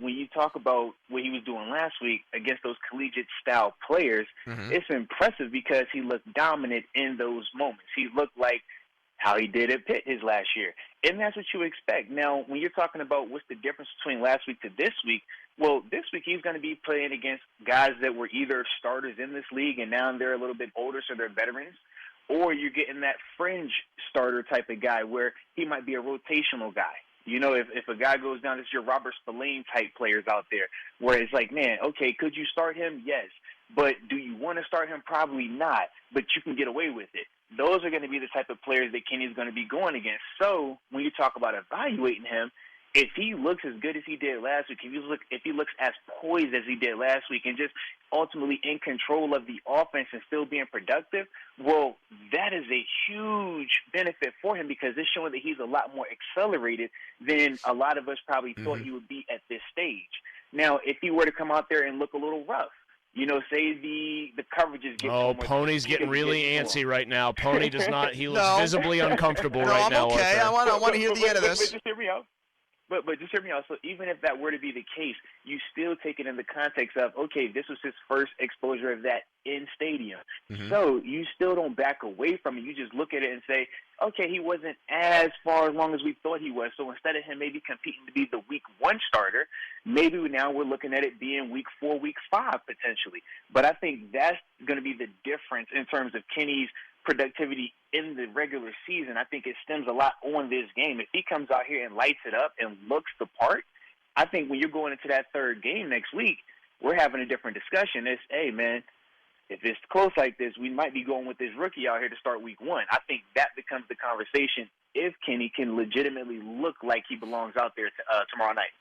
when you talk about what he was doing last week against those collegiate-style players, it's impressive because he looked dominant in those moments. He looked like how he did at Pitt his last year. And that's what you expect. Now, when you're talking about what's the difference between last week to this week, well, this week he's going to be playing against guys that were either starters in this league and now they're a little bit older, so they're veterans, or you're getting that fringe starter type of guy where he might be a rotational guy. You know, if a guy goes down, it's your Robert Spillane type players out there where it's like, man, okay, could you start him? Yes. But do you want to start him? Probably not, but you can get away with it. Those are going to be the type of players that Kenny's going to be going against. So when you talk about evaluating him, if he looks as good as he did last week, if he looks as poised as he did last week and just ultimately in control of the offense and still being productive, well, that is a huge benefit for him because it's showing that he's a lot more accelerated than a lot of us probably thought he would be at this stage. Now, if he were to come out there and look a little rough, you know, say the coverages get Oh, Pony's getting really antsy right now. Pony does not. He looks visibly uncomfortable right now. No, I'm okay. Arthur. I want to hear the end of this. But just hear me out. But just hear me out. So even if that were to be the case, you still take it in the context of, okay, this was his first exposure of that in stadium. So you still don't back away from it. You just look at it and say, okay, he wasn't as far along as we thought he was. So instead of him maybe competing to be the week 1 starter, maybe now we're looking at it being week 4, week 5 potentially. But I think that's going to be the difference in terms of Kenny's productivity in the regular season. I think it stems a lot on this game. If he comes out here and lights it up and looks the part, I think when you're going into that third game next week, we're having a different discussion. It's, hey, man, if it's close like this, we might be going with this rookie out here to start week 1. I think that becomes the conversation if Kenny can legitimately look like he belongs out there tomorrow night.